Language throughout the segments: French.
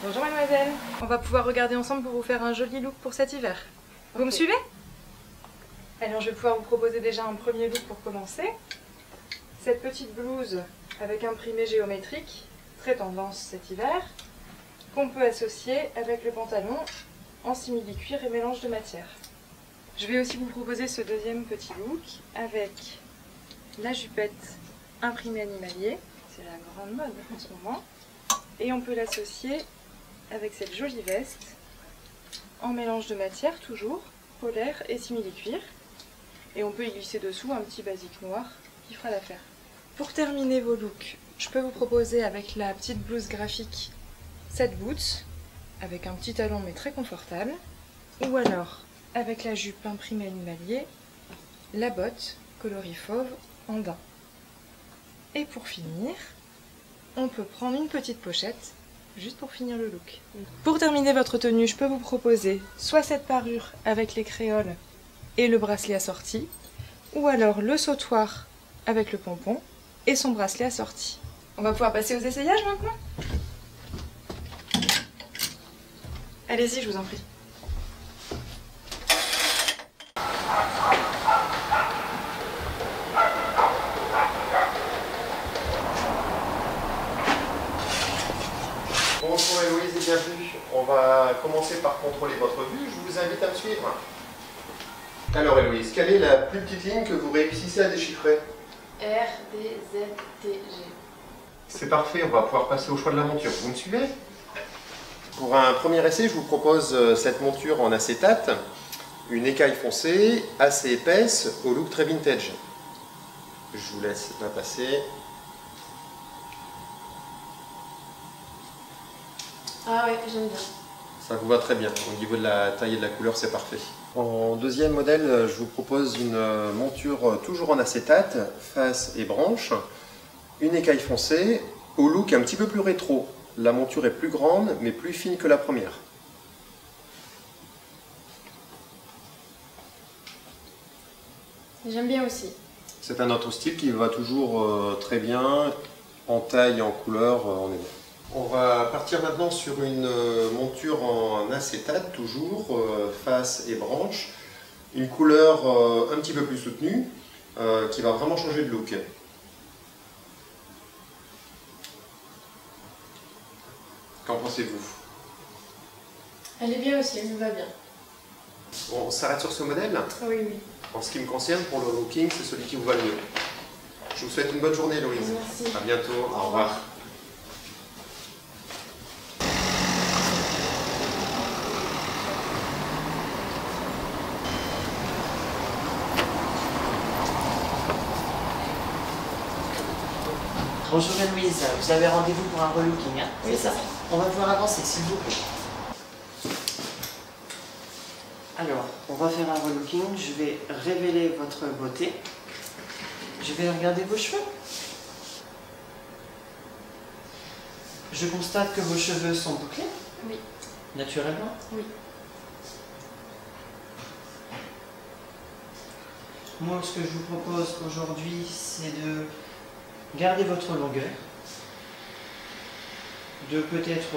Bonjour mademoiselle, on va pouvoir regarder ensemble pour vous faire un joli look pour cet hiver. Vous me suivez? Alors je vais pouvoir vous proposer déjà un premier look pour commencer. Cette petite blouse avec imprimé géométrique, très tendance cet hiver, qu'on peut associer avec le pantalon en simili-cuir et mélange de matière. Je vais aussi vous proposer ce deuxième petit look avec la jupette imprimée animalier, c'est la grande mode en ce moment, et on peut l'associer avec cette jolie veste en mélange de matière toujours, polaire et simili-cuir. Et on peut y glisser dessous un petit basique noir qui fera l'affaire. Pour terminer vos looks, je peux vous proposer avec la petite blouse graphique cette boots avec un petit talon mais très confortable, ou alors avec la jupe imprimée animalier, la botte coloris fauve en daim. Et pour finir, on peut prendre une petite pochette juste pour finir le look. Pour terminer votre tenue, je peux vous proposer soit cette parure avec les créoles et le bracelet assorti, ou alors le sautoir avec le pompon et son bracelet assorti. On va pouvoir passer aux essayages maintenant? Allez-y, je vous en prie. Bonjour Héloïse et bienvenue. On va commencer par contrôler votre vue. Je vous invite à me suivre. Alors Héloïse, quelle est la plus petite ligne que vous réussissez à déchiffrer? R, D, Z, T, G. C'est parfait, on va pouvoir passer au choix de la monture. Vous me suivez? Pour un premier essai, je vous propose cette monture en acétate, une écaille foncée, assez épaisse, au look très vintage. Je vous laisse la passer. Ah ouais, j'aime bien. Ça vous va très bien. Au niveau de la taille et de la couleur, c'est parfait. En deuxième modèle, je vous propose une monture toujours en acétate, face et branche, une écaille foncée, au look un petit peu plus rétro. La monture est plus grande, mais plus fine que la première. J'aime bien aussi. C'est un autre style qui va toujours très bien, en taille et en couleur, on est bon. On va partir maintenant sur une monture en acétate, toujours, face et branche. Une couleur un petit peu plus soutenue, qui va vraiment changer de look. Qu'en pensez-vous? Elle est bien aussi, elle me va bien. Bon, on s'arrête sur ce modèle? Oui, oui. En ce qui me concerne, pour le looking, c'est celui qui vous va le mieux. Je vous souhaite une bonne journée, Héloïse. Merci. À bientôt, au revoir. Bonjour Louise, vous avez rendez-vous pour un relooking, hein? Oui, c'est ça. On va pouvoir avancer, s'il vous plaît. Alors, on va faire un relooking, je vais révéler votre beauté. Je vais regarder vos cheveux. Je constate que vos cheveux sont bouclés. Oui. Naturellement. Oui. Moi, ce que je vous propose aujourd'hui, c'est de garder votre longueur, de peut-être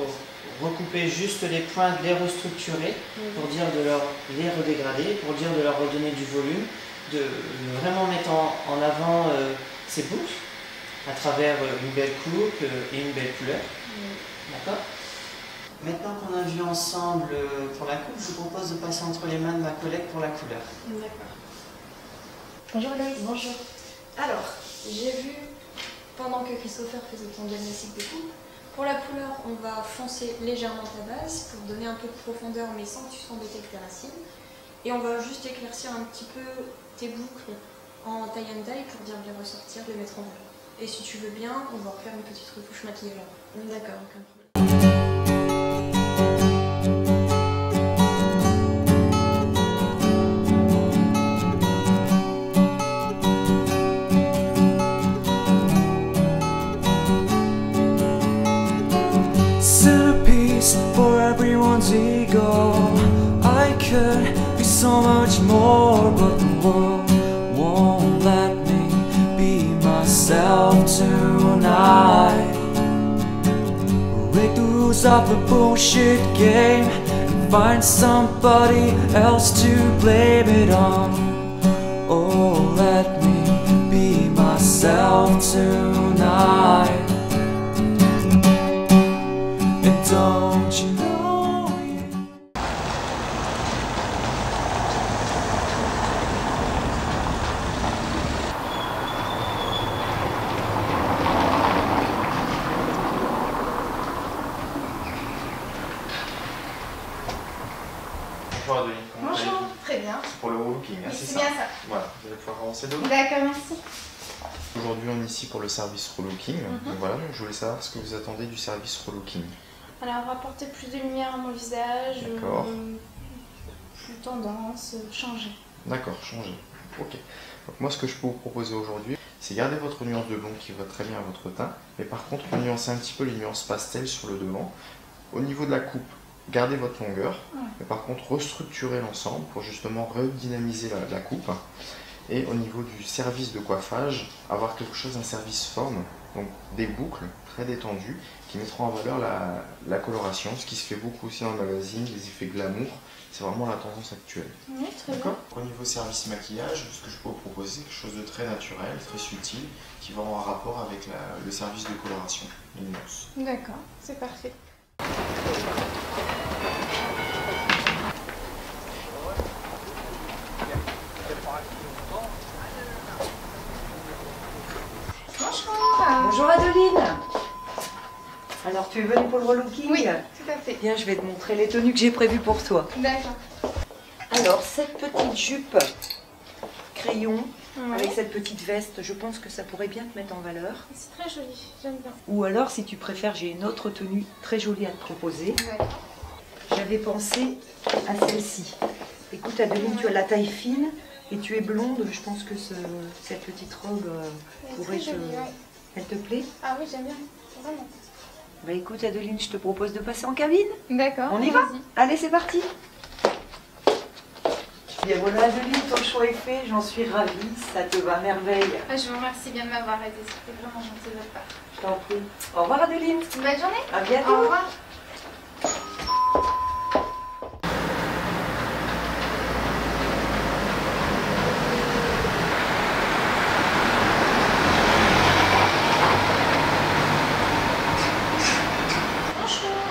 recouper juste les pointes, les restructurer, pour dire de leur les redégrader, pour dire de leur redonner du volume, de vraiment mettre en avant ces boucles à travers une belle coupe et une belle couleur. D'accord? Maintenant qu'on a vu ensemble pour la coupe, je vous propose de passer entre les mains de ma collègue pour la couleur. D'accord. Bonjour Aloïs. Bonjour. Alors, j'ai vu, pendant que Christopher faisait ton diagnostic de coupe, pour la couleur, on va foncer légèrement ta base pour donner un peu de profondeur mais sans que tu sois embêté avec tes racines. Et on va juste éclaircir un petit peu tes boucles en taille and dye pour bien les ressortir, les mettre en valeur. Et si tu veux bien, on va refaire une petite retouche maquillage. D'accord, aucun problème. Centerpiece for everyone's ego. I could be so much more, but the world won't let me be myself tonight. Break the rules. lose off the bullshit game and find somebody else to blame it on. Oh, let me be myself tonight. And don't you know? Bonjour Adeline, comment Bonjour, allez-vous? très bien. C'est pour le walking, hein, Oui, c'est c'est ça. bien ça. Voilà, vous allez pouvoir avancer devant. D'accord, merci. Aujourd'hui on est ici pour le service relooking. Donc voilà, donc je voulais savoir ce que vous attendez du service relooking. Alors, apporter plus de lumière à mon visage, D'accord. plus tendance, changer. D'accord, changer. Ok. Donc moi ce que je peux vous proposer aujourd'hui, c'est garder votre nuance de blond qui va très bien à votre teint, mais par contre nuancer un petit peu les nuances pastel sur le devant. Au niveau de la coupe, gardez votre longueur, mais par contre restructurer l'ensemble pour justement redynamiser la coupe. Et au niveau du service de coiffage, avoir quelque chose, un service forme, donc des boucles très détendues qui mettront en valeur la coloration, ce qui se fait beaucoup aussi dans le magazine, les effets glamour, c'est vraiment la tendance actuelle. Oui, très bien. Au niveau service maquillage, ce que je peux vous proposer, c'est quelque chose de très naturel, très subtil, qui va en rapport avec le service de coloration, les nuances. D'accord, c'est parfait. Bonjour Adeline. Alors tu es venue pour le relooking? Oui, tout à fait. Bien, je vais te montrer les tenues que j'ai prévues pour toi. D'accord. Alors cette petite jupe crayon Ouais. avec cette petite veste, je pense que ça pourrait bien te mettre en valeur. C'est très joli, j'aime bien. Ou alors si tu préfères, j'ai une autre tenue très jolie à te proposer. D'accord. J'avais pensé à celle-ci. Écoute Adeline, tu as la taille fine et tu es blonde, je pense que cette petite robe pourrait Très te... jolie, ouais. Elle te plaît? Ah oui, j'aime bien, vraiment. Bah écoute Adeline, je te propose de passer en cabine. D'accord. On y va? vas-y. Allez, c'est parti. Bien voilà Adeline, ton choix est fait, j'en suis ravie, ça te va à merveille. Ah, je vous remercie bien de m'avoir aidé, c'était vraiment gentil de votre part. Je t'en prie. Au revoir Adeline. Une belle journée. À bientôt. Au revoir.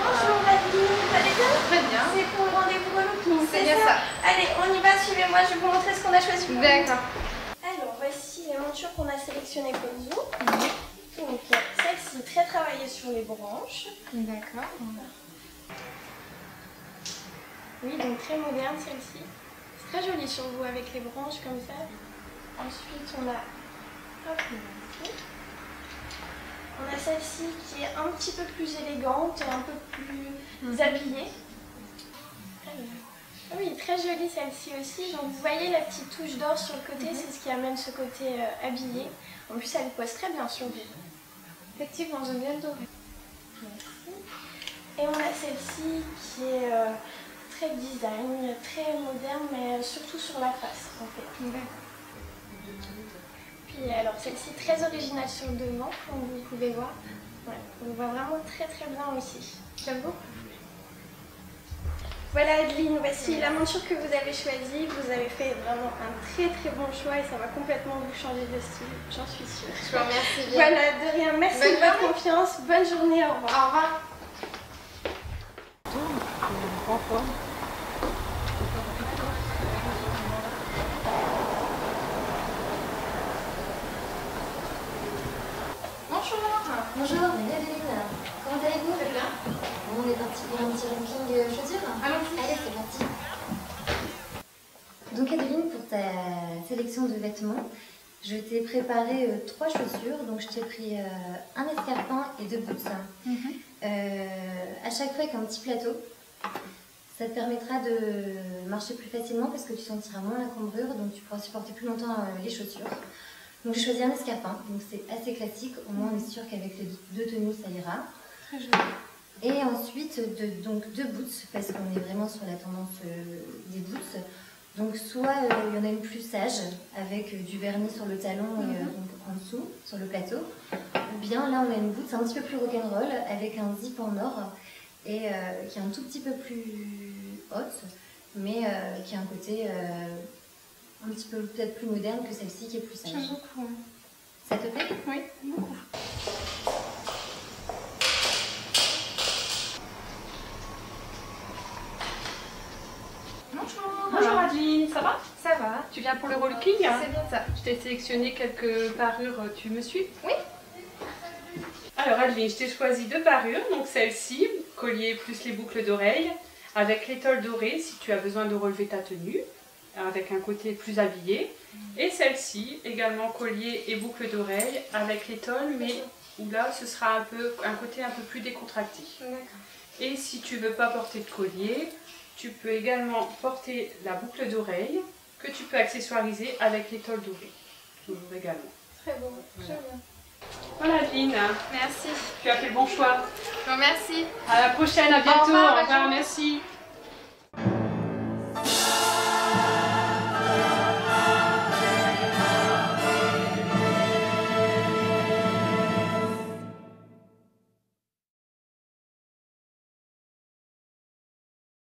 Bonjour Adeline, vous allez bien? Très bien. C'est pour le rendez-vous relooking, C'est bien ça. Allez, on y va, suivez-moi, je vais vous montrer ce qu'on a choisi pour vous. D'accord. Alors, voici les montures qu'on a sélectionnées pour vous. Donc, celle-ci, très travaillée sur les branches. D'accord. Oui, donc très moderne celle-ci. C'est très joli sur vous avec les branches comme ça. Ensuite, on a... Hop, on a celle-ci qui est un petit peu plus élégante et un peu plus habillée. Ah oui, très jolie celle-ci aussi. Donc vous voyez la petite touche d'or sur le côté, c'est ce qui amène ce côté habillé. En plus, elle pose très bien sur vous. Effectivement, j'aime bien le doré. Et on a celle-ci qui est très design, très moderne, mais surtout sur la face en fait. Puis alors celle-ci très originale sur le devant, comme vous pouvez voir. Ouais, on voit vraiment très très bien aussi. J'aime beaucoup. Voilà Adeline, voici la monture que vous avez choisie. Vous avez fait vraiment un très très bon choix et ça va complètement vous changer de style, j'en suis sûre. Je vous remercie bien. Voilà, de rien. Merci Bonne de votre journée. confiance. Bonne journée, au revoir. Au revoir. Bonjour. Bonjour, Adeline. Comment allez-vous? Très bien. On est parti pour un petit ranking chaussures. Allons-y. Allez, c'est parti. Donc Adeline, pour ta sélection de vêtements, je t'ai préparé 3 chaussures. Donc je t'ai pris un escarpin et 2 boots. À chaque fois avec un petit plateau. Ça te permettra de marcher plus facilement parce que tu sentiras moins la cambrure, donc tu pourras supporter plus longtemps les chaussures. Donc j'ai choisi un escarpin, donc c'est assez classique, au moins on est sûr qu'avec les 2 tenues ça ira. Très joli. Et ensuite donc 2 boots, parce qu'on est vraiment sur la tendance des boots. Donc soit il y en a une plus sage, avec du vernis sur le talon et donc en dessous, sur le plateau. Ou bien là on a une boot un petit peu plus rock'n'roll, avec un zip en or et qui est un tout petit peu plus haute, mais qui a un côté un petit peu peut-être plus moderne que celle-ci qui est plus sage. J'aime beaucoup. Ça te plaît? Oui, beaucoup. Bonjour. Bonjour Adeline, ça va? Ça va. Tu viens pour le rolking? C'est bien ça. Je t'ai sélectionné quelques parures, tu me suis? Oui. Alors Adeline, je t'ai choisi 2 parures, donc celle-ci, collier plus les boucles d'oreilles, avec l'étole dorée si tu as besoin de relever ta tenue, avec un côté plus habillé. Et celle-ci, également collier et boucles d'oreilles, avec l'étole, mais où là ce sera un côté un peu plus décontracté. D'accord. Et si tu veux pas porter de collier, tu peux également porter la boucle d'oreille que tu peux accessoiriser avec l'étole dorée. Toujours également. Très beau. Très bien. Voilà Adeline, Merci. tu as fait le bon choix. Bon, merci. À la prochaine, à bientôt. Au revoir, merci.